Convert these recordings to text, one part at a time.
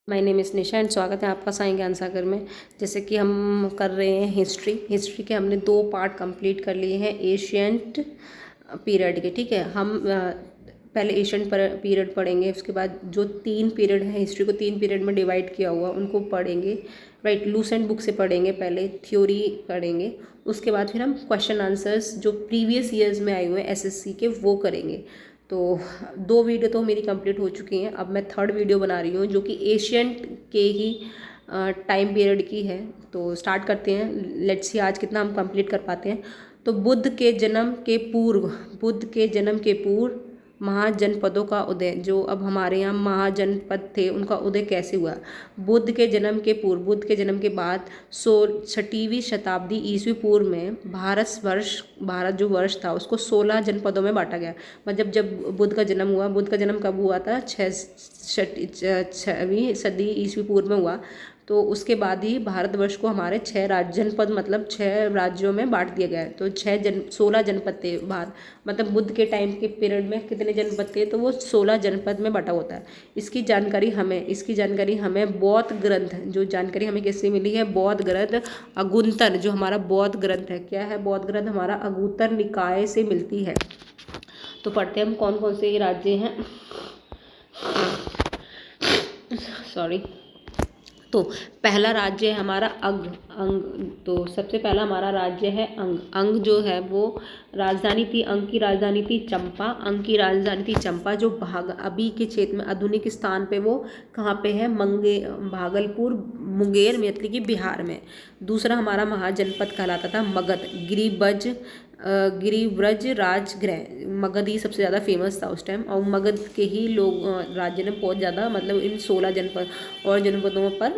My name is Nisha and स्वागत है आपका साईं ज्ञान सागर में। जैसे कि हम कर रहे हैं हिस्ट्री के हमने 2 पार्ट कंप्लीट कर लिए हैं एशियंट पीरियड के। ठीक है, हम पहले एशियंट पीरियड पढ़ेंगे, उसके बाद जो 3 पीरियड हैं, हिस्ट्री को 3 पीरियड में डिवाइड किया हुआ उनको पढ़ेंगे। राइट, लूसेंट बुक से पढ़ेंगे, पहले थ्योरी पढ़ेंगे, उसके बाद फिर हम क्वेश्चन आंसर्स जो प्रीवियस ईयर्स में आए हुए हैं एसएससी के वो करेंगे। तो 2 वीडियो तो मेरी कंप्लीट हो चुकी हैं, अब मैं 3rd वीडियो बना रही हूँ जो कि एशियंट के ही टाइम पीरियड की है। तो स्टार्ट करते हैं, लेट्स सी आज कितना हम कंप्लीट कर पाते हैं। तो बुद्ध के जन्म के पूर्व महाजनपदों का उदय, जो अब हमारे यहाँ महाजनपद थे, उनका उदय कैसे हुआ। बुद्ध के जन्म के पूर्व, बुद्ध के जन्म के बाद 6वीं शताब्दी ईस्वी पूर्व में भारत जो वर्ष था उसको 16 जनपदों में बांटा गया। मतलब जब बुद्ध का जन्म हुआ, बुद्ध का जन्म कब हुआ था, 6वीं सदी ईस्वी पूर्व में हुआ। तो उसके बाद ही भारतवर्ष को हमारे 6 जनपद मतलब 6 राज्यों में बांट दिया गया है। तो 16 जनपद थे भारत, मतलब बुद्ध के टाइम के पीरियड में कितने जनपद थे, तो वो 16 जनपद में बटा होता है। इसकी जानकारी हमें बौद्ध ग्रंथ, जो जानकारी हमें किससे मिली है, बौद्ध ग्रंथ अगुंतर, जो हमारा बौद्ध ग्रंथ है। क्या है बौद्ध ग्रंथ? हमारा अगुंतर निकाय से मिलती है। तो पढ़ते हैं हम कौन कौन से राज्य हैं। सॉरी। तो पहला राज्य है हमारा अंग। तो सबसे पहला हमारा राज्य है अंग जो है वो राजधानी थी, अंग की राजधानी थी चंपा। जो अभी के क्षेत्र में आधुनिक स्थान पे वो कहाँ पे है, भागलपुर मुंगेर में, मतलब कि बिहार में। दूसरा हमारा महाजनपद कहलाता था मगध, गिरिव्रज राजगृह। मगध ही सबसे ज़्यादा फेमस था उस टाइम, और मगध के ही लोग राज्य ने बहुत ज़्यादा मतलब इन 16 जनपद और जनपदों पर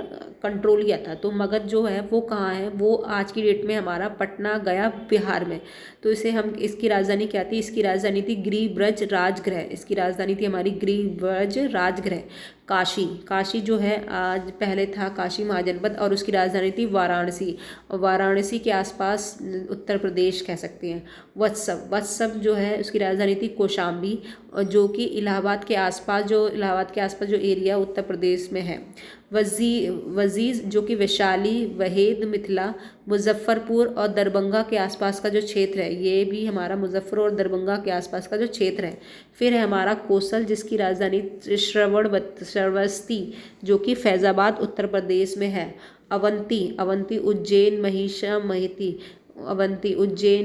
कंट्रोल किया था। तो मगध जो है वो कहाँ है, वो आज की डेट में हमारा पटना गया बिहार में। तो इसकी राजधानी क्या थी, इसकी राजधानी थी गिरिव्रज राजगृह। इसकी राजधानी थी हमारी गिरिव्रज राजगृह। काशी जो है आज पहले था काशी महाजनपद, और उसकी राजधानी थी वाराणसी के आसपास उत्तर प्रदेश कह सकते हैं। वत्सव जो है उसकी राजधानी थी कौशाम्बी, और जो कि इलाहाबाद के आसपास जो एरिया उत्तर प्रदेश में है। वजीज जो कि वैशाली, वहेद, मिथिला, मुजफ्फरपुर और दरभंगा के आसपास का जो क्षेत्र है, ये भी हमारा मुजफ्फर और दरभंगा के आसपास का जो क्षेत्र है। फिर है हमारा कोसल, जिसकी राजधानी श्रवस्ती जो कि फैज़ाबाद उत्तर प्रदेश में है। अवंती उज्जैन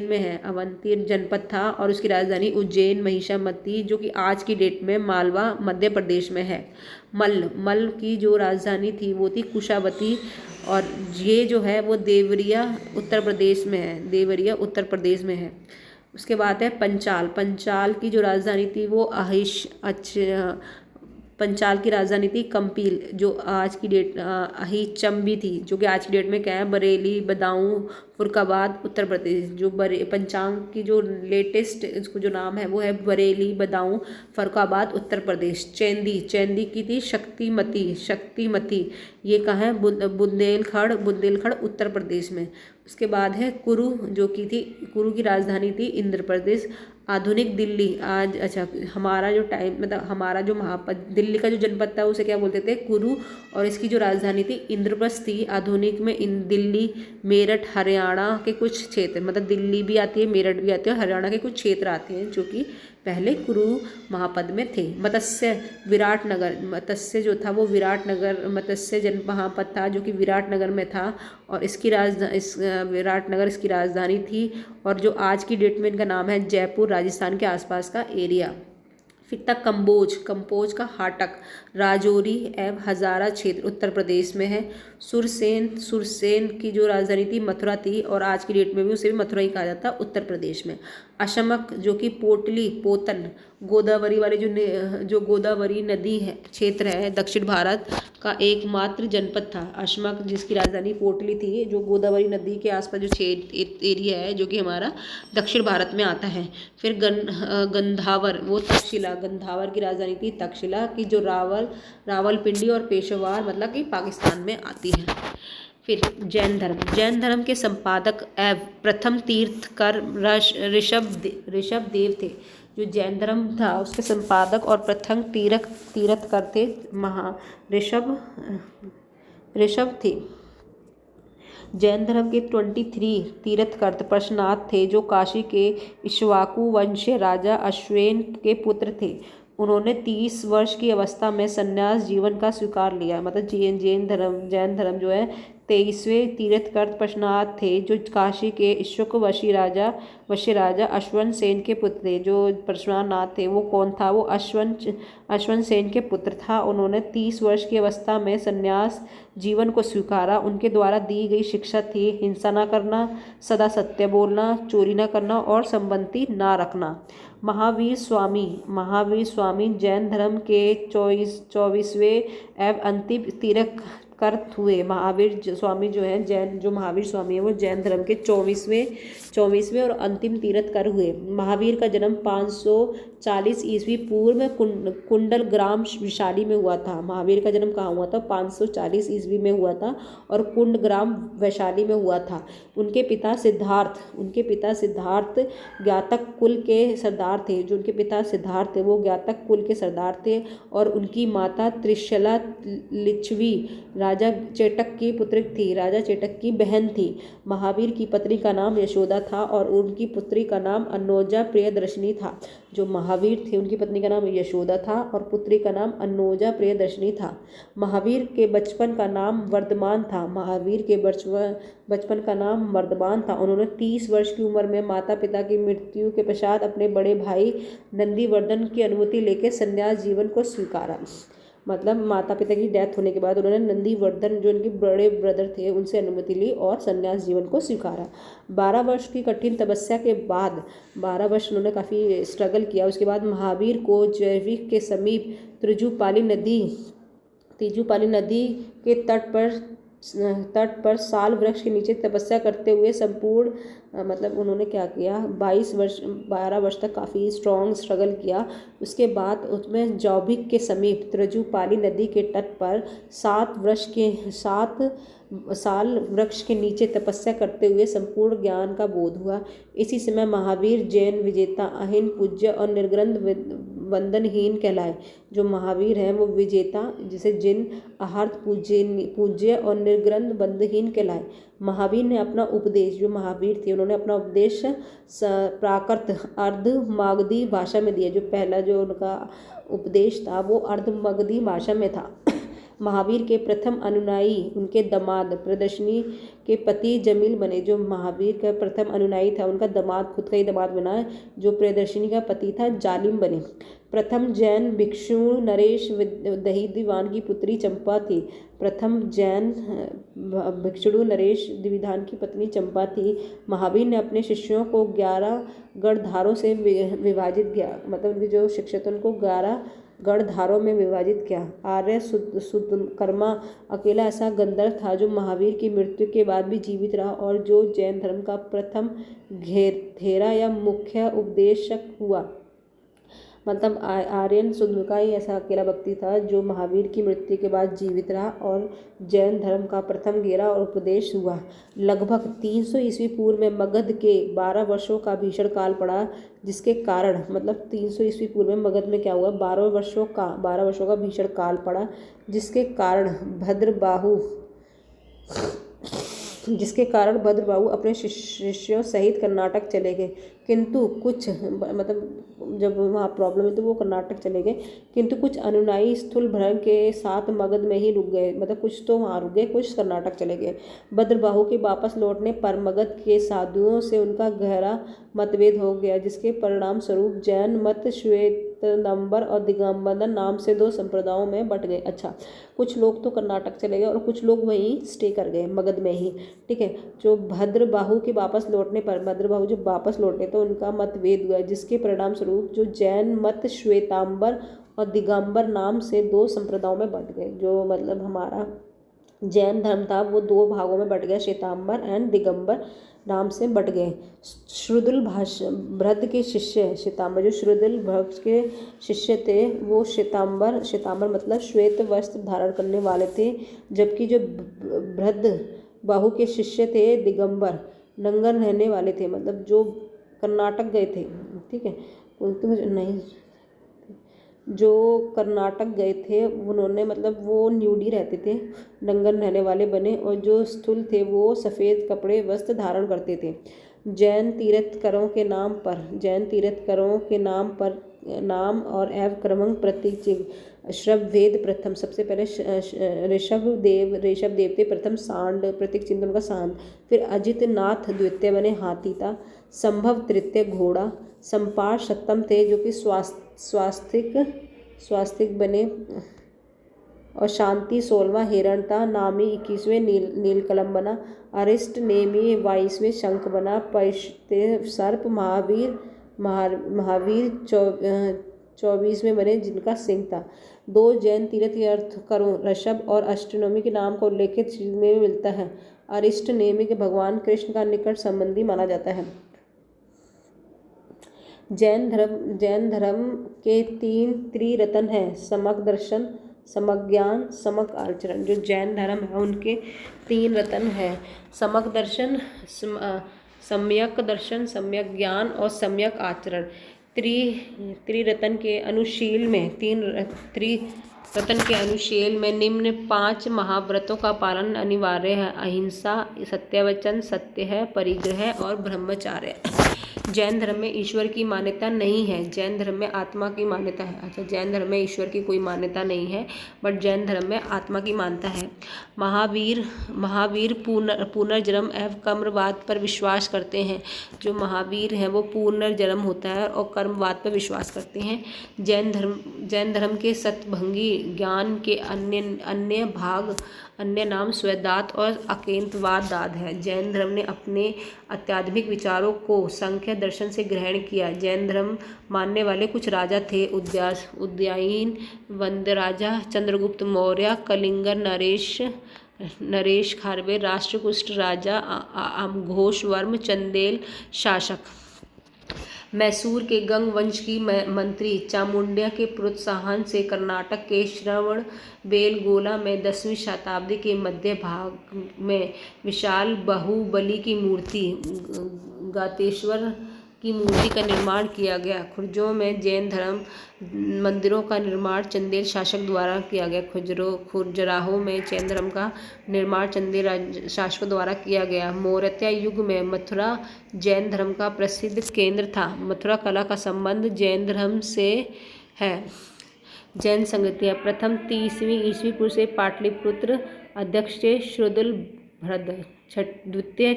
में है। अवंती जनपद था और उसकी राजधानी उज्जैन महिषामती, जो कि आज की डेट में मालवा मध्य प्रदेश में है। मल्ल की जो राजधानी थी वो थी कुशावती, और ये जो है वो देवरिया उत्तर प्रदेश में है। उसके बाद है पंचाल की जो राजधानी थी वो पंचाल की राजधानी थी कंपील, जो आज की डेट अहिचंबी थी, जो कि आज की डेट में क्या है, बरेली, बदाऊं, फुर्काबाद उत्तर प्रदेश। जो पंचांग की जो लेटेस्ट इसको जो नाम है वो है बरेली, बदाऊं, फुर्काबाद उत्तर प्रदेश। चैंदी की थी शक्तिमती, ये कहाँ है, बुंदेलखंड उत्तर प्रदेश में। उसके बाद है कुरु की राजधानी थी इंद्र प्रदेश। आधुनिक दिल्ली हमारा जो दिल्ली का जो जनपद था उसे क्या बोलते थे, कुरु, और इसकी जो राजधानी थी इंद्रप्रस्थ थी। आधुनिक में दिल्ली, मेरठ, हरियाणा के कुछ क्षेत्र, मतलब दिल्ली भी आती है, मेरठ भी आती है, और हरियाणा के कुछ क्षेत्र आते हैं जो कि पहले कुरु महापद में थे। मत्स्य जो था वो मत्स्य महापद था, जो कि विराटनगर में था, और विराटनगर इसकी राजधानी थी। और जो आज की डेट में इनका नाम है जयपुर, राजस्थान के आसपास का एरिया। फिर तक कंबोज का हाटक, राजौरी एवं हजारा क्षेत्र उत्तर प्रदेश में है। सुरसेन की जो राजधानी थी मथुरा थी, और आज की डेट में भी उसे भी मथुरा ही कहा जाता है उत्तर प्रदेश में। अशमक जो कि पोतन गोदावरी वाले जो गोदावरी नदी है क्षेत्र है, दक्षिण भारत का एकमात्र जनपद था अशमक, जिसकी राजधानी पोटली थी, जो गोदावरी नदी के आसपास जो एरिया है जो कि हमारा दक्षिण भारत में आता है। फिर गंधावर गंधावर की राजधानी थी तक्षशिला, की जो रावलपिंडी और पेशवार मतलब कि पाकिस्तान में आती है। फिर जैन धर्म के संपादक एवं प्रथम तीर्थकर ऋषभ देव थे, जो जैन धर्म था उसके संपादक और प्रथम तीर्थकर थे ऋषभ थे। जैन धर्म के 23 तीर्थकर पार्श्वनाथ थे जो काशी के इक्ष्वाकु वंशीय राजा अश्वेन के पुत्र थे। उन्होंने 30 वर्ष की अवस्था में संन्यास जीवन का स्वीकार लिया। मतलब जैन धर्म जो है 23वें तीर्थकर पार्श्वनाथ थे जो काशी के इक्ष्वाकु वंशीय राजा अश्वन सेन के पुत्र थे। जो पार्श्वनाथ थे वो कौन था? वो अश्वन सेन के पुत्र था। उन्होंने 30 वर्ष की अवस्था में संन्यास जीवन को स्वीकारा। उनके द्वारा दी गई शिक्षा थी हिंसा न करना, सदा सत्य बोलना, चोरी न करना और संपत्ति न रखना। महावीर स्वामी जैन धर्म के 24वें एवं अंतिम तीर्थकर हुए। महावीर स्वामी जो है महावीर स्वामी है वो जैन धर्म के 24वें और अंतिम तीर्थकर हुए। महावीर का जन्म 540 ईस्वी पूर्व में कुंडल ग्राम वैशाली में हुआ था। महावीर का जन्म कहाँ हुआ था? 540 ईस्वी में हुआ था और कुंड ग्राम वैशाली में हुआ था। उनके पिता सिद्धार्थ ज्ञातक कुल के सरदार थे। जो उनके पिता सिद्धार्थ थे वो ज्ञातक कुल के सरदार थे और उनकी माता त्रिशला लिच्छवी राजा चेटक की पुत्री थी, राजा चेटक की बहन थी। महावीर की पत्नी का नाम यशोदा था और उनकी पुत्री का नाम अनोजा प्रियदर्शिनी था। जो महावीर थे उनकी पत्नी का नाम यशोदा था और पुत्री का नाम अनोजा प्रियदर्शिनी था। महावीर के बचपन का नाम वर्धमान था। उन्होंने 30 वर्ष की उम्र में माता पिता की मृत्यु के पश्चात अपने बड़े भाई नंदीवर्धन की अनुमति लेकर संन्यास जीवन को स्वीकारा। मतलब माता पिता की डेथ होने के बाद उन्होंने नंदीवर्धन जो उनके बड़े ब्रदर थे उनसे अनुमति ली और संन्यास जीवन को स्वीकारा। 12 वर्ष की कठिन तपस्या के बाद 12 वर्ष उन्होंने काफ़ी स्ट्रगल किया। उसके बाद महावीर को जैविक के समीप तिरुजुपाली नदी के तट पर साल वृक्ष के नीचे तपस्या करते हुए मतलब उन्होंने क्या किया 12 वर्ष तक काफ़ी स्ट्रगल किया। उसके बाद उसमें जौभिक के समीप तिरुजुपाली नदी के तट पर 7 साल वृक्ष के नीचे तपस्या करते हुए संपूर्ण ज्ञान का बोध हुआ। इसी समय महावीर जैन विजेता, अहिन पूज्य और निर्ग्रंथ वंदनहीन कहलाए। जो महावीर हैं वो विजेता जिसे जिन आहार्थ पूज्य और निर्ग्रंथ वंदनहीन कहलाए। महावीर ने अपना उपदेश, जो महावीर थे उन्होंने अपना उपदेश प्राकृत अर्ध मागधी भाषा में दिया। जो पहला जो उनका उपदेश था वो अर्ध मागधी भाषा में था। महावीर के प्रथम अनुयायी उनके दामाद प्रदर्शनी के पति जमील बने। जो महावीर का प्रथम अनुयायी था उनका दामाद, खुद का ही दामाद बना, जो प्रियदर्शिनी का पति था जालिम बने। प्रथम जैन भिक्षु नरेश दहीदिवान की पुत्री चंपा थी। प्रथम जैन भिक्षु नरेश द्विधान की पत्नी चंपा थी। महावीर ने अपने शिष्यों को 11 गणधारों से विभाजित किया। मतलब उनके जो शिक्षक थे उनको 11 गणधारों में विभाजित किया। आर्य सुद्धकर्मा अकेला ऐसा गंधर्व था जो महावीर की मृत्यु के बाद भी जीवित रहा और जो जैन धर्म का प्रथम घेरा या मुख्य उपदेशक हुआ। मतलब आर्यन शुद्ध का ही ऐसा अकेला व्यक्ति था जो महावीर की मृत्यु के बाद जीवित रहा और जैन धर्म का प्रथम घेरा और उपदेश हुआ। लगभग 300 ईस्वी पूर्व में मगध के 12 वर्षों का भीषण काल पड़ा, जिसके कारण मतलब 300 ईस्वी पूर्व में मगध में क्या हुआ 12 वर्षों का भीषण काल पड़ा, जिसके कारण भद्रबाहु अपने शिष्यों सहित कर्नाटक चले गए। किंतु कुछ मतलब जब वहाँ प्रॉब्लम है तो वो कर्नाटक चले गए, किंतु कुछ अनुयायी स्थूल भ्रम के साथ मगध में ही रुक गए। मतलब कुछ तो वहाँ रुक गए, कुछ कर्नाटक चले गए। भद्रबाहु के वापस लौटने पर मगध के साधुओं से उनका गहरा मतभेद हो गया, जिसके परिणाम स्वरूप जैन मत श्वेतांबर और दिगंबर नाम से 2 संप्रदायों में बट गए। अच्छा, कुछ लोग तो कर्नाटक चले गए और कुछ लोग वहीं स्टे कर गए मगध में ही। ठीक है, जो भद्रबाहु के वापस लौटने पर भद्रबाहु जब वापस लौटे तो उनका मतभेद हुआ, जिसके परिणाम स्वरूप जो जैन मत श्वेतांबर और दिगंबर नाम से 2 संप्रदायों में बट गए। जो मतलब हमारा जैन धर्म था वो 2 भागों में बट गया, श्वेतांबर एंड दिगंबर नाम से बट गए। श्रुदल भृद के शिष्य श्वेतांबर, जो श्रुदल भृद के शिष्य थे वो श्वेतांबर मतलब श्वेत वस्त्र धारण करने वाले थे, जबकि जो भृद बाहु के शिष्य थे दिगंबर नंगर रहने वाले थे, मतलब जो कर्नाटक गए थे। ठीक है, नहीं, जो कर्नाटक गए थे उन्होंने मतलब वो न्यूडी रहते थे, नंगन रहने वाले बने, और जो स्थूल थे वो सफ़ेद कपड़े वस्त्र धारण करते थे। जैन तीर्थंकरों के नाम और एवं क्रमंग प्रतीक चिन्ह। ऋषभवेद प्रथम, सबसे पहले ऋषभ देव थे प्रथम। सांड प्रतीक चिन्ह उनका सांड। फिर अजित नाथ द्वितीय बने, हाथी था। संभव तृतीय घोड़ा। संपार सप्तम थे जो कि स्वास्तिक बने। और शांति 16वां हिरण था। नामी 21वें नीलकलम बना। अरिष्ट नेमी 22वें शंख बना। पैश्ते सर्प। महावीर 24वें बने जिनका सिंह था। 2 जैन तीर्थंकरों ऋषभ और अष्टनेमी के नाम का उल्लेखित चिन्ह में मिलता है। अरिष्ट नेमी के भगवान कृष्ण का निकट संबंधी माना जाता है। जैन धर्म के 3 त्रिरत्न हैं, सम्यक दर्शन, सम्यक ज्ञान, सम्यक आचरण। जो जैन धर्म है उनके 3 रत्न हैं, सम्यक दर्शन, सम्यक ज्ञान और सम्यक आचरण। त्रिरत्न के अनुशील में निम्न 5 महाव्रतों का पालन अनिवार्य है। अहिंसा, सत्यवचन, सत्य है, परिग्रह और ब्रह्मचार्य। जैन धर्म में ईश्वर की मान्यता नहीं है, जैन धर्म में आत्मा की मान्यता है। अच्छा, जैन धर्म में ईश्वर की कोई मान्यता नहीं है, बट जैन धर्म में आत्मा की मान्यता है। महावीर पुनर्जन्म एवं कर्मवाद पर विश्वास करते हैं। जो महावीर हैं वो पुनर्जन्म होता है और कर्मवाद पर विश्वास करते हैं। जैन धर्म के सतभंगी ज्ञान के अन्य नाम स्वदात और अकेंतवाद दाद है। जैन धर्म ने अपने आध्यात्मिक विचारों को सांख्य दर्शन से ग्रहण किया। जैन धर्म मानने वाले कुछ राजा थे, उदयीन वंदराजा, चंद्रगुप्त मौर्य, कलिंगर नरेश खारवे, राष्ट्रकूट राजा, घोषवर्म, चंदेल शासक। मैसूर के गंग वंश की मंत्री चामुंड्या के प्रोत्साहन से कर्नाटक के श्रवणबेलगोला में 10वीं शताब्दी के मध्य भाग में विशाल बाहुबली की मूर्ति, गातेश्वर की मूर्ति का निर्माण किया गया। खुर्जों में जैन धर्म मंदिरों का निर्माण चंदेल शासक द्वारा किया गया। खुजराहो में जैन धर्म का निर्माण चंदेल शासकों द्वारा किया गया। मौर्य युग में मथुरा जैन धर्म का प्रसिद्ध केंद्र था। मथुरा कला का संबंध जैन धर्म से है। जैन संगतियाँ प्रथम 30वीं ईस्वी पूर्व से पाटलिपुत्र अध्यक्ष थे शूद्रभद्र। द्वितीय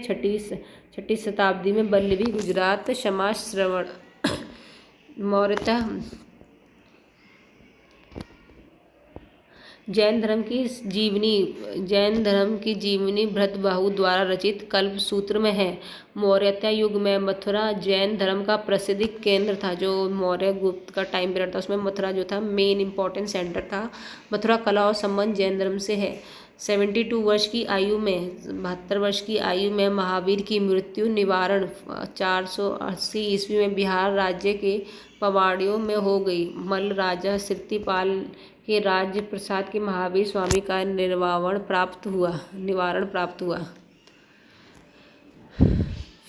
छठी शताब्दी में बल्लवी गुजरात समाज श्रवण मौर्यता। जैन धर्म की जीवनी भरतबाहु द्वारा रचित कल्पसूत्र में है। मौर्य युग में मथुरा जैन धर्म का प्रसिद्ध केंद्र था। जो मौर्य गुप्त का टाइम पीरियड था उसमें मथुरा जो था मेन इंपॉर्टेंट सेंटर था। मथुरा कला और संबंध जैन धर्म से है। 72 वर्ष की आयु में 72 वर्ष की आयु में महावीर की मृत्यु निवारण 480 ईस्वी में बिहार राज्य के पवाड़ियों में हो गई। मल्ल राजा सिरतीपाल के राज्य प्रसाद के महावीर स्वामी का निवारण प्राप्त हुआ।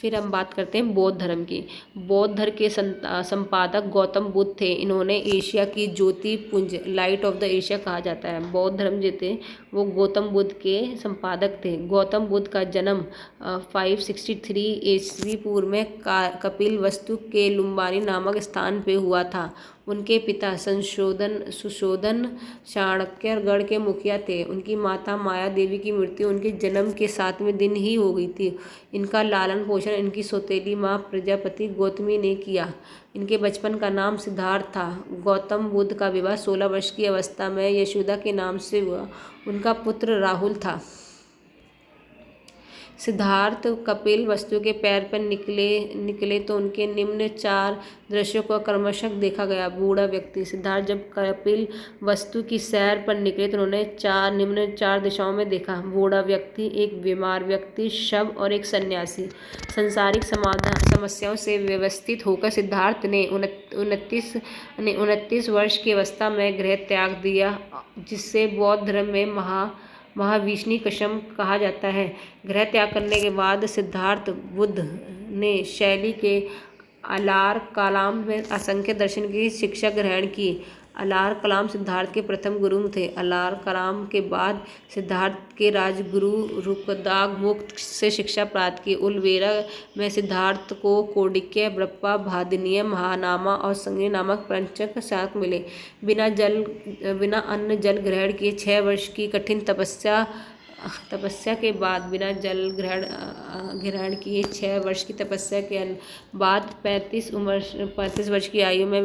फिर हम बात करते हैं बौद्ध धर्म की। बौद्ध धर्म के संपादक गौतम बुद्ध थे। इन्होंने एशिया की ज्योति पुंज लाइट ऑफ द एशिया कहा जाता है। बौद्ध धर्म जो थे वो गौतम बुद्ध के संपादक थे। गौतम बुद्ध का जन्म 563 ईस्वी पूर्व में कपिल वस्तु के लुम्बानी नामक स्थान पे हुआ था। उनके पिता सुशोधन चाणक्यगढ़ के मुखिया थे। उनकी माता माया देवी की मृत्यु उनके जन्म के 7वें दिन ही हो गई थी। इनका लालन पोषण इनकी सौतेली माँ प्रजापति गौतमी ने किया। इनके बचपन का नाम सिद्धार्थ था। गौतम बुद्ध का विवाह 16 वर्ष की अवस्था में यशोदा के नाम से हुआ। उनका पुत्र राहुल था। सिद्धार्थ कपिल वस्तु के पैर पर निकले तो उनके निम्न 4 दृश्यों को क्रमशः देखा गया। बूढ़ा व्यक्ति। सिद्धार्थ जब कपिल वस्तु की सैर पर निकले तो उन्होंने निम्न 4 दिशाओं में देखा। बूढ़ा व्यक्ति, एक बीमार व्यक्ति, शव और एक सन्यासी। सांसारिक समस्याओं से व्यवस्थित होकर सिद्धार्थ ने 29 वर्ष की अवस्था में गृह त्याग दिया, जिससे बौद्ध धर्म में महाविष्णु कशम कहा जाता है। गृह त्याग करने के बाद सिद्धार्थ बुद्ध ने शैली के अलार कलाम में असंख्य दर्शन की शिक्षा ग्रहण की। अलार कलाम सिद्धार्थ के प्रथम गुरु थे। अलार कलाम के बाद सिद्धार्थ के राजगुरु रुकदागमुक्त से शिक्षा प्राप्त की। उलवेरा में सिद्धार्थ को कोडिक्य, बृहत्पा, भादिनीय, महानामा और संगीत नामक पंचक शासक मिले। बिना अन्न जल ग्रहण किए 6 वर्ष की कठिन तपस्या के बाद बिना जल ग्रहण किए 6 वर्ष की तपस्या के बाद 35 वर्ष की आयु में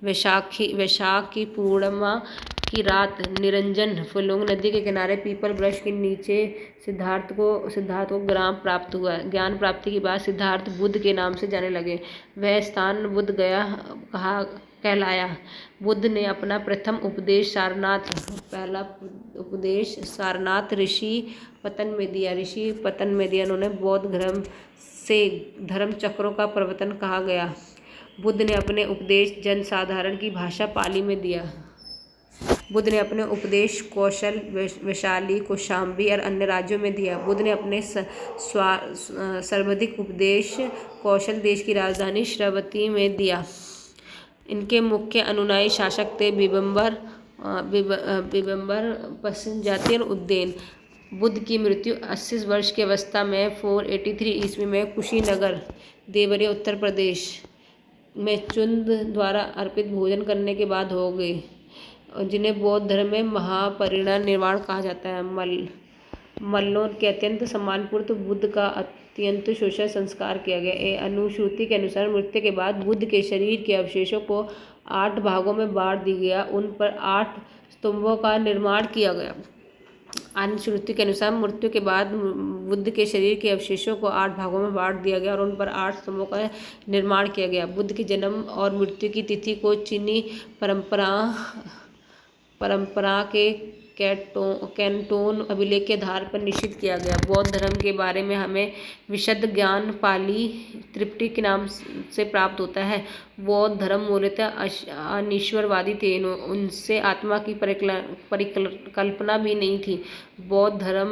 वैशाख की पूर्णिमा की रात निरंजन फुलुंग नदी के किनारे पीपल वृक्ष के नीचे सिद्धार्थ को ज्ञान प्राप्ति के बाद सिद्धार्थ बुद्ध के नाम से जाने लगे। वह स्थान बुद्ध गया कहलाया। बुद्ध ने अपना प्रथम उपदेश सारनाथ ऋषि पतन में दिया। उन्होंने बौद्ध धर्म से धर्म चक्रों का प्रवर्तन कहा गया। बुद्ध ने अपने उपदेश जनसाधारण की भाषा पाली में दिया। बुद्ध ने अपने उपदेश कौशल वैशाली, कौशाम्बी और अन्य राज्यों में दिया। बुद्ध ने अपने सर्वाधिक उपदेश कौशल देश की राजधानी श्रावस्ती में दिया। इनके मुख्य अनुयायी शासक थे बिंबर, पसंजाति और उज्जैन। बुद्ध की मृत्यु 80 वर्ष की अवस्था में 483 ईस्वी में कुशीनगर, देवरिया, उत्तर प्रदेश में चुंद द्वारा अर्पित भोजन करने के बाद हो गई, जिन्हें बौद्ध धर्म में महापरिनिर्वाण कहा जाता है। मल्लों के अत्यंत सम्मानपूर्वक बुद्ध का अत्यंत शोषण संस्कार किया गया। अनुश्रुति के अनुसार मृत्यु के बाद बुद्ध के शरीर के अवशेषों को 8 भागों में बांट दिया गया। उन पर 8 स्तंभों का निर्माण किया गया। अनुश्रुति के अनुसार मृत्यु के बाद बुद्ध के शरीर के अवशेषों को 8 भागों में बांट दिया गया और उन पर 8 स्तंभों का निर्माण किया गया। बुद्ध के जन्म और मृत्यु की तिथि को चीनी परंपरा के कैंटोन अभिलेख के आधार पर निश्चित किया गया। बौद्ध धर्म के बारे में हमें विशद ज्ञान पाली त्रिपिटक के नाम से प्राप्त होता है। बौद्ध धर्म मूलतः अनिश्वरवादी थे। उनसे आत्मा की परिकल्पना भी नहीं थी। बौद्ध धर्म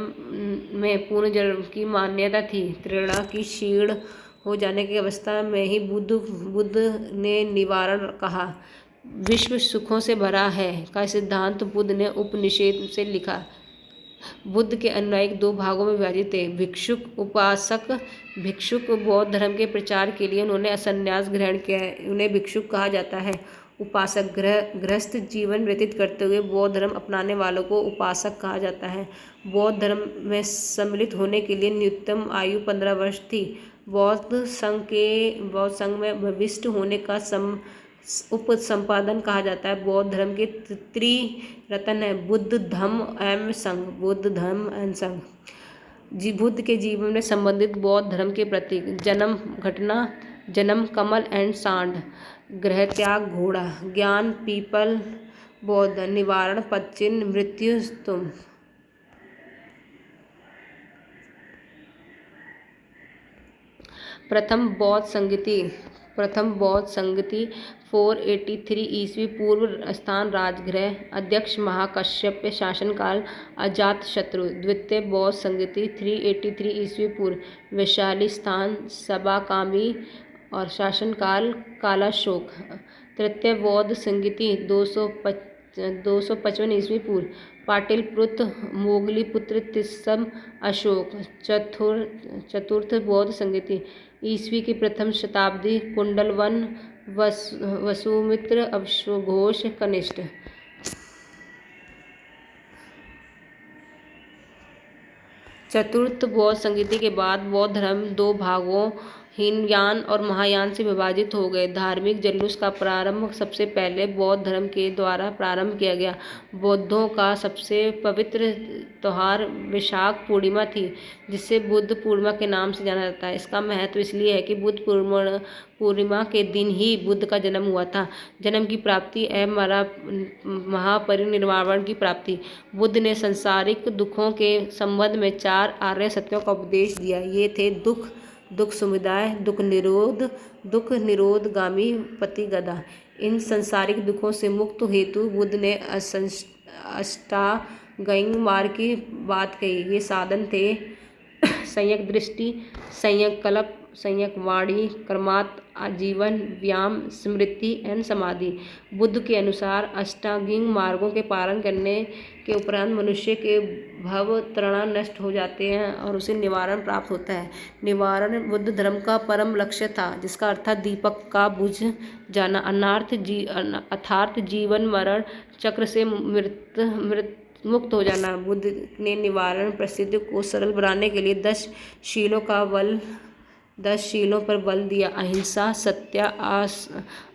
में पूर्ण जन्म की मान्यता थी। तृणा की क्षीण हो जाने की अवस्था में ही बुद्ध ने निवारण कहा। विश्व सुखों से भरा है का सिद्धांत बुद्ध ने उपनिषद से लिखा। बुद्ध के अनुयायी 2 भागों में विभाजित थे, भिक्षुक, उपासक। भिक्षुक बौद्ध धर्म के प्रचार के लिए उन्होंने संन्यास ग्रहण किया है, उन्हें भिक्षुक कहा जाता है। उपासक गृहस्थ जीवन व्यतीत करते हुए बौद्ध धर्म अपनाने वालों को उपासक कहा जाता है। बौद्ध धर्म में सम्मिलित होने के लिए न्यूनतम आयु 15 वर्ष थी। बौद्ध संघ में भविष्ट होने का उपसंपादन कहा जाता है। बौद्ध धर्म के त्रिरत्न है, बुद्ध, धम्म एवं संघ। बुद्ध के जीवन में संबंधित बौद्ध धर्म के प्रतीक: जन्म घटना, जन्म कमल एंड सांड, गृह त्याग घोड़ा, ज्ञान पीपल, बौद्ध, निवारण पद चिन्ह, मृत्यु स्तंभ। प्रथम बौद्ध संगति 483 ईस्वी पूर्व स्थान राजगृह, अध्यक्ष महाकश्यप, शासनकाल अजातशत्रु। द्वितीय बौद्ध संगति 383 ईस्वी पूर्व, वैशाली स्थान सबाकामी और शासनकाल कालाशोक। तृतीय बौद्ध संगति 255 ईस्वी पूर्व, पाटलिपुत्र, मोगलीपुत्र, तिस्सम, अशोक। चतुर्थ बौद्ध संगति ईस्वी की प्रथम शताब्दी, कुंडलवन, वसुमित्र, अश्वघोष, कनिष्ठ। चतुर्थ बौद्ध संगति के बाद बौद्ध धर्म 2 भागों हीनयान और महायान से विभाजित हो गए। धार्मिक जुलूस का प्रारंभ सबसे पहले बौद्ध धर्म के द्वारा प्रारंभ किया गया। बौद्धों का सबसे पवित्र त्योहार वैशाख पूर्णिमा थी, जिसे बुद्ध पूर्णिमा के नाम से जाना जाता है। इसका महत्व इसलिए है कि बुद्ध पूर्णिमा के दिन ही बुद्ध का जन्म हुआ था। जन्म की प्राप्ति एवं महापरिनिर्वाण की प्राप्ति। बुद्ध ने सांसारिक दुखों के संबंध में 4 आर्य सत्यों का उपदेश दिया। ये थे दुख समुदाय, दुख निरोधगामी प्रतिगदा। इन संसारिक दुखों से मुक्त हेतु बुद्ध ने अष्टांगिक मार्ग की बात कही। ये साधन थे संयक दृष्टि, संयक कल्प, संयक, वाणी, कर्मात, आजीवन, व्यायाम, स्मृति एवं समाधि। बुद्ध के अनुसार अष्टांगिक मार्गों के पालन करने के उपरांत मनुष्य के भव तृणा नष्ट हो जाते हैं और उसे निवारण प्राप्त होता है। निवारण बुद्ध धर्म का परम लक्ष्य था, जिसका अर्थ दीपक का बुझ जाना, अर्थात जीवन मरण चक्र से मुक्त हो जाना। बुद्ध ने निवारण परिस्थिति को सरल बनाने के लिए 10 शीलों पर बल दिया। अहिंसा, सत्य,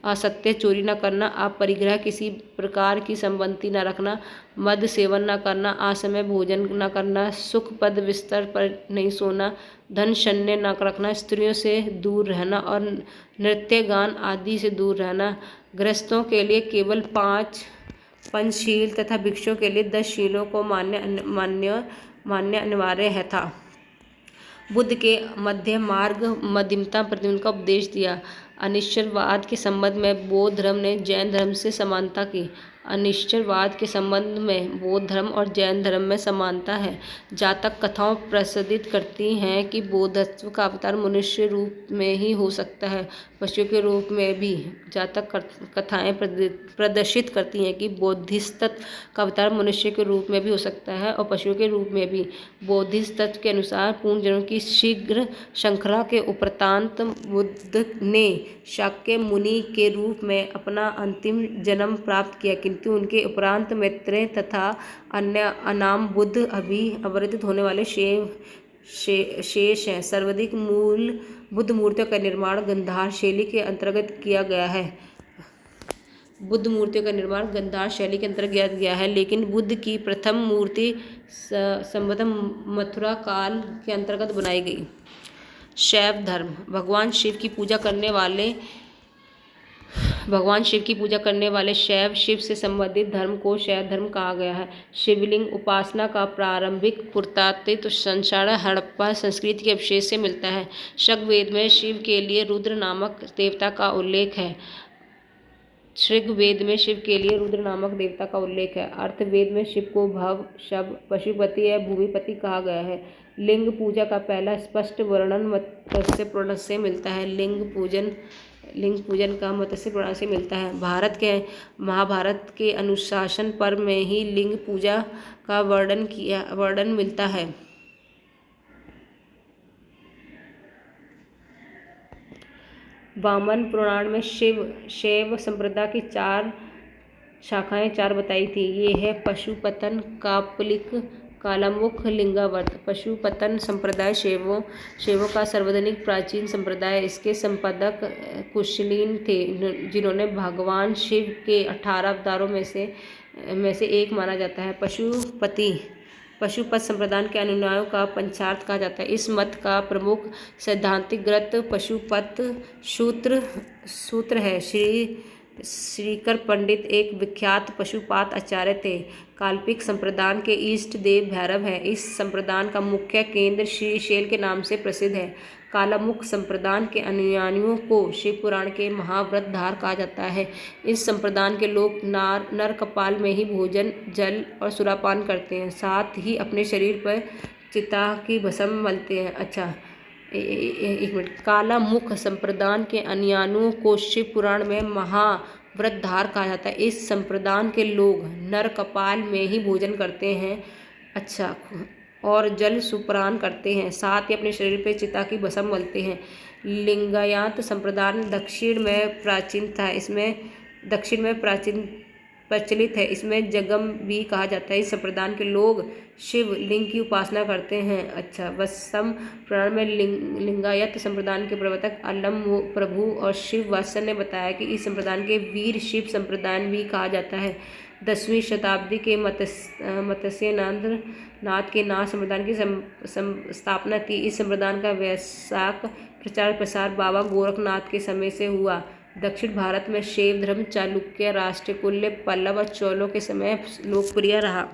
असत्य, चोरी न करना, अपरिग्रह, किसी प्रकार की संपत्ति न रखना, मद सेवन न करना, असमय भोजन न करना, सुख पद बिस्तर पर नहीं सोना, धन शून्य न रखना, स्त्रियों से दूर रहना और नृत्य गान आदि से दूर रहना। गृहस्थों के लिए केवल 5 पंचशील तथा भिक्षुओं के लिए 10 शीलों को मान्य अनिवार्य है था। बुद्ध के मध्य मार्ग मध्यमता प्रतिमा का उपदेश दिया। अनिश्चयवाद के संबंध में बौद्ध धर्म ने जैन धर्म से समानता की। अनिश्चयवाद के संबंध में बौद्ध धर्म और जैन धर्म में समानता है। जातक कथाओं प्रसिद्ध करती हैं कि बौद्धत्व का अवतार मनुष्य रूप में ही हो सकता है, पशु के रूप में भी। जातक कथाएं प्रदर्शित करती हैं कि बोधिसत्व का अवतार मनुष्य के रूप में भी हो सकता है और पशु के रूप में भी। बोधिसत्व के अनुसार पूर्ण जन्म की शीघ्र श्रृंखला के उपरांत बुद्ध ने शाक्य मुनि के रूप में अपना अंतिम जन्म प्राप्त किया, किंतु उनके उपरांत मैत्रेय तथा अन्य अनाम बुद्ध अभी अवतरित होने वाले शेष हैं। सर्वाधिक मूल बुद्ध मूर्तियों का निर्माण गांधार शैली के अंतर्गत किया गया है। बुद्ध मूर्तियों का निर्माण गांधार शैली के अंतर्गत किया गया है, लेकिन बुद्ध की प्रथम मूर्ति संभवतः मथुरा काल के अंतर्गत बनाई गई। शैव धर्म। भगवान शिव की पूजा करने वाले शैव, शिव से संबंधित धर्म को शैव धर्म कहा गया है। शिवलिंग उपासना का प्रारंभिक पुरातत्व संसार हड़प्पा संस्कृति के अवशेष से मिलता है। ऋग्वेद में शिव के लिए रुद्र नामक देवता का उल्लेख है। ऋग्वेद में शिव के लिए रुद्र नामक देवता का उल्लेख है। अर्थवेद में शिव को भव, शव, पशुपति या भूमिपति कहा गया है। लिंग पूजा का पहला स्पष्ट वर्णन मत्स्य पुराण से मिलता है। लिंग पूजन का मत्स्य पुराण से मिलता है। महाभारत के अनुशासन पर्व में ही लिंग पूजा का वर्णन मिलता है। वामन पुराण में शैव संप्रदाय की 4 शाखाएं बताई थी। ये है पशुपतन, कापलिक, कालामुख, लिंगावर्त। पशुपतन संप्रदाय शैवों का सर्वाधिक प्राचीन संप्रदाय है। इसके संपादक कुशलीन थे, जिन्होंने भगवान शिव के 18 अवतारों में से एक माना जाता है। पशुपत संप्रदाय के अनुयायियों का पंचार्थ कहा जाता है। इस मत का प्रमुख सैद्धांतिक ग्रंथ पशुपत सूत्र है। श्रीकर पंडित एक विख्यात पशुपात आचार्य थे। काल्पनिक संप्रदाय के इष्ट देव भैरव है। इस संप्रदाय का मुख्य केंद्र श्रीशैल के नाम से प्रसिद्ध है। कालामुख संप्रदाय के अनुयायियों को शिव पुराण के महाव्रत धार कहा जाता है। इस संप्रदाय के लोग नर कपाल में ही भोजन, जल और सुरापान करते हैं, साथ ही अपने शरीर पर चिता की भस्म मलते हैं। अच्छा, एक मिनट। कालामुख संप्रदाय के अनुयायियों को शिव पुराण में महाव्रत धार कहा जाता है। इस संप्रदाय के लोग नर कपाल में ही भोजन करते हैं, अच्छा, और जल सुपान करते हैं, साथ ही अपने शरीर पर चिता की भस्म मलते हैं। लिंगायत संप्रदाय दक्षिण में प्रचलित है। इसमें जगम भी कहा जाता है। इस संप्रदाय के लोग शिव लिंग की उपासना करते हैं। अच्छा, वत्सम पुराण में लिंगायत संप्रदाय के प्रवर्तक अलम प्रभु और शिव वात्सल ने बताया कि इस संप्रदाय के वीर शिव संप्रदाय भी कहा जाता है। 10वीं शताब्दी के मत्स्येंद्र नाथ के नाथ संप्रदाय की स्थापना थी। इस संप्रदाय का व्यापक प्रचार प्रसार बाबा गोरखनाथ के समय से हुआ। दक्षिण भारत में शैव धर्म चालुक्य, राष्ट्रकूल्य, पल्लव और चोलों के समय लोकप्रिय रहा।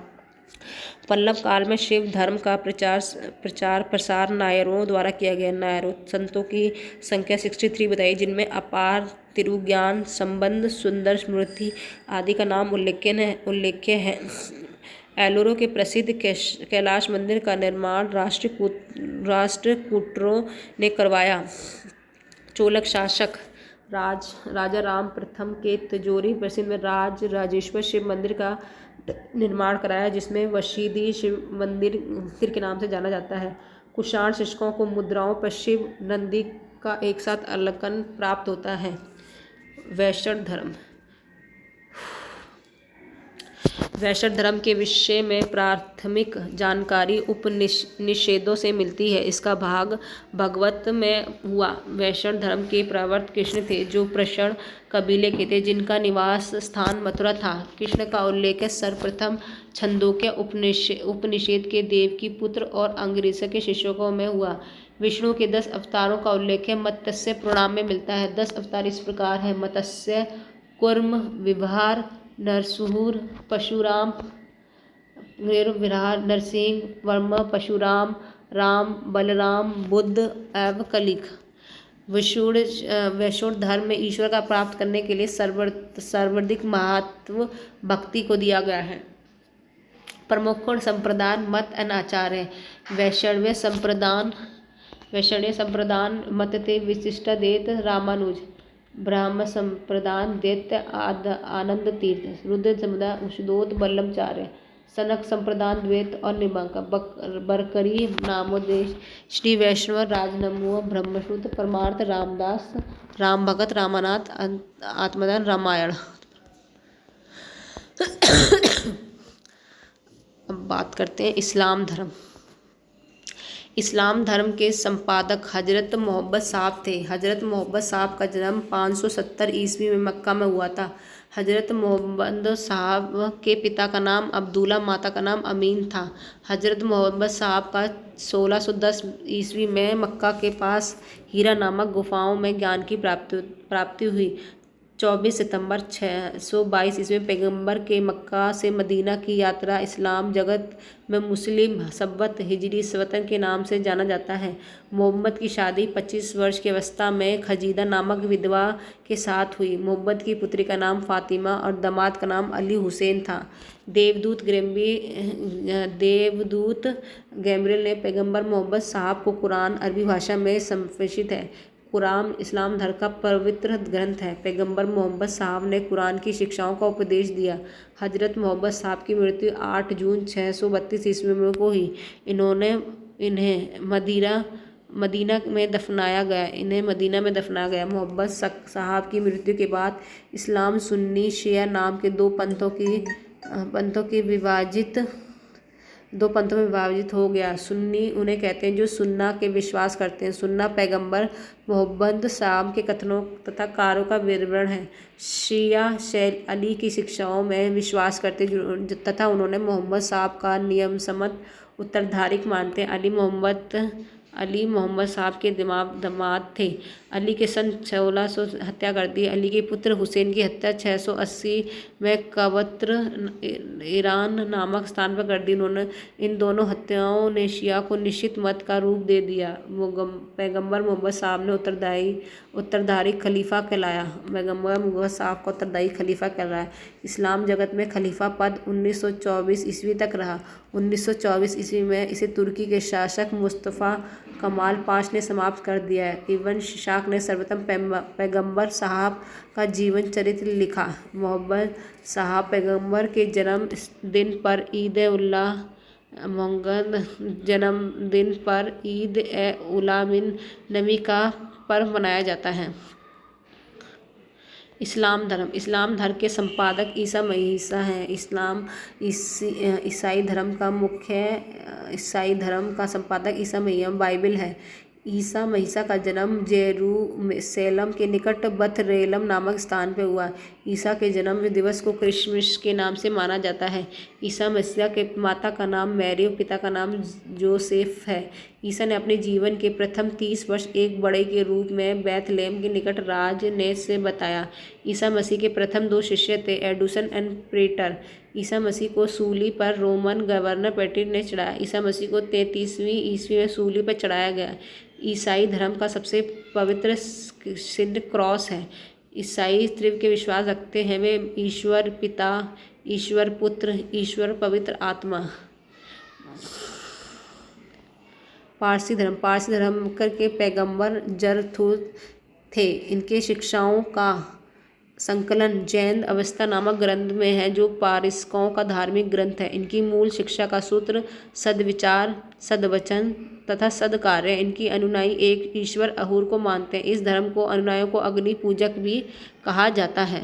पल्लव काल में शिव धर्म का प्रचार प्रसार नायरों द्वारा किया गया। नायरों संतों की संख्या 63 बताई, जिनमें अपार, तिरुज्ञान, संबंध, सुंदर स्मृति आदि का नाम उल्लेख्य है। एलोरा के प्रसिद्ध कैलाश मंदिर का निर्माण राष्ट्रकूटरों ने करवाया। चोलक शासक राजा राम प्रथम के तिजोरी प्रसिद्ध में राजेश्वर शिव मंदिर का निर्माण कराया, जिसमें वशीदी शिव मंदिर के नाम से जाना जाता है। कुषाण शासकों को मुद्राओं पर शिव नंदी का एक साथ अलंकरण प्राप्त होता है। वैष्णव धर्म के विषय में प्राथमिक जानकारी उपनिषदों से मिलती है। इसका भाग भागवत में हुआ। वैष्णव धर्म के प्रवर्तक कृष्ण थे, जो प्रषण कबीले के थे, जिनका निवास स्थान मथुरा था। कृष्ण का उल्लेख सर्वप्रथम छंदोग्य उपनिषद के देवकी पुत्र और अंगिरस के शिष्यों में हुआ। विष्णु के 10 अवतारों का उल्लेख मत्स्य पुराण में मिलता है। 10 अवतार इस प्रकार है: मत्स्य, कूर्म, विभार, नरसूर, परशुराम, विराट, नरसिंह, वर्म, परशुराम, राम, बलराम, बुद्ध एवं कलिक। वैष्णव धर्म में ईश्वर का प्राप्त करने के लिए सर्वाधिक महत्व भक्ति को दिया गया है। प्रमुख संप्रदाय मत एवं आचार है। वैष्णव संप्रदान मत थे विशिष्टाद्वैत रामानुज, ब्राह्म संप्रदाय दैत्य आनंद तीर्थ, रुद्र समुदाय उषदोत बल्लभाचार्य, सनक संप्रदाय द्वैत और निर्वाक, बरकरी नामोदेश, श्री वैष्णव राजनमो ब्रह्मसूत्र, परमार्थ रामदास, राम भगत, रामानाथ, आत्मदान, रामायण। अब बात करते हैं इस्लाम धर्म। इस्लाम धर्म के संपादक हजरत मोहम्मद साहब थे। हजरत मोहम्मद साहब का जन्म 570 ईस्वी में मक्का में हुआ था। हजरत मोहम्मद साहब के पिता का नाम अब्दुल्ला, माता का नाम अमीन था। हजरत मोहम्मद साहब का 1610 ईस्वी में मक्का के पास हीरा नामक गुफाओं में ज्ञान की प्राप्ति हुई। 24 सितंबर 622 ईस्वी में पैगंबर के मक्का से मदीना की यात्रा इस्लाम जगत में मुस्लिम संवत हिजरी सवतन के नाम से जाना जाता है। मोहम्मद की शादी 25 वर्ष की अवस्था में खजीदा नामक विधवा के साथ हुई। मोहम्मद की पुत्री का नाम फातिमा और दामाद का नाम अली हुसैन था। देवदूत गैब्रियल ने पैगंबर मोहम्मद साहब को कुरान अरबी भाषा में संप्रेषित है। कुरान इस्लाम धर्म का पवित्र ग्रंथ है। पैगंबर मोहम्मद साहब ने कुरान की शिक्षाओं का उपदेश दिया। हजरत मोहम्मद साहब की मृत्यु 8 जून 632 ईस्वी में को हुई। इन्हें मदीना में दफनाया गया। मोहम्मद साहब की मृत्यु के बाद इस्लाम सुन्नी शिया नाम के दो पंथों में विभाजित हो गया। सुन्नी उन्हें कहते हैं जो सुन्ना के विश्वास करते हैं। सुन्ना पैगंबर मोहम्मद साहब के कथनों तथा कार्यों का विवरण है। शिया अली की शिक्षाओं में विश्वास करते तथा उन्होंने मोहम्मद साहब का नियमसम्मत उत्तराधिकारी मानते हैं। अली मोहम्मद साहब के दामाद थे। अली के सन 1600 हत्या कर दी। अली के पुत्र हुसैन की हत्या 680 में कवत्र ईरान नामक स्थान पर कर दी। इन दोनों हत्याओं ने शिया को निश्चित मत का रूप दे दिया। पैगंबर मोहम्मद साहब ने उत्तराधिकारी खलीफा कहलाया। इस्लाम जगत में खलीफा पद 1924 ईस्वी तक रहा। 1924 ईस्वी में इसे तुर्की के शासक मुस्तफ़ा कमाल पाश ने समाप्त कर दिया। इब्न शाक ने सर्वप्रथम पैगंबर साहब का जीवन चरित्र लिखा। मोहम्मद साहब पैगंबर के जन्मदिन पर ईद-ए-उल-मिन नबी का पर्व मनाया जाता है। इस्लाम धर्म के संपादक ईसा मसीह हैं। ईसाई धर्म का संपादक ईसा मसीह बाइबल है। ईसा मसीह का जन्म जेरूसलम के निकट बथलेहम नामक स्थान पर हुआ। ईसा के जन्म दिवस को क्रिसमस के नाम से माना जाता है। ईसा मसीह के माता का नाम मैरी और पिता का नाम जोसेफ है। ईसा ने अपने जीवन के प्रथम 30 वर्ष एक बड़े के रूप में बैथलेहम के निकट राजने से बताया। ईसा मसीह के प्रथम 2 शिष्य थे, एडुसन एंड पीटर। ईसा मसीह को सूली पर रोमन गवर्नर पेटिट ने चढ़ाया। ईसा मसीह को 33वीं ईस्वी में सूली पर चढ़ाया गया। ईसाई धर्म का सबसे पवित्र सिद्ध क्रॉस है। ईसाई त्रित्व के विश्वास रखते हैं। वे ईश्वर पिता, ईश्वर पुत्र, ईश्वर पवित्र आत्मा। पारसी धर्म के पैगंबर जरथुस्त्र थे। इनके शिक्षाओं का संकलन जैन अवस्था नामक ग्रंथ में है, जो पारसिकों का धार्मिक ग्रंथ है। इनकी मूल शिक्षा का सूत्र सद्विचार, सद्वचन तथा सद्कार्य। इनकी अनुयायी एक ईश्वर अहूर को मानते हैं। इस धर्म को अनुयायियों को अग्नि पूजक भी कहा जाता है।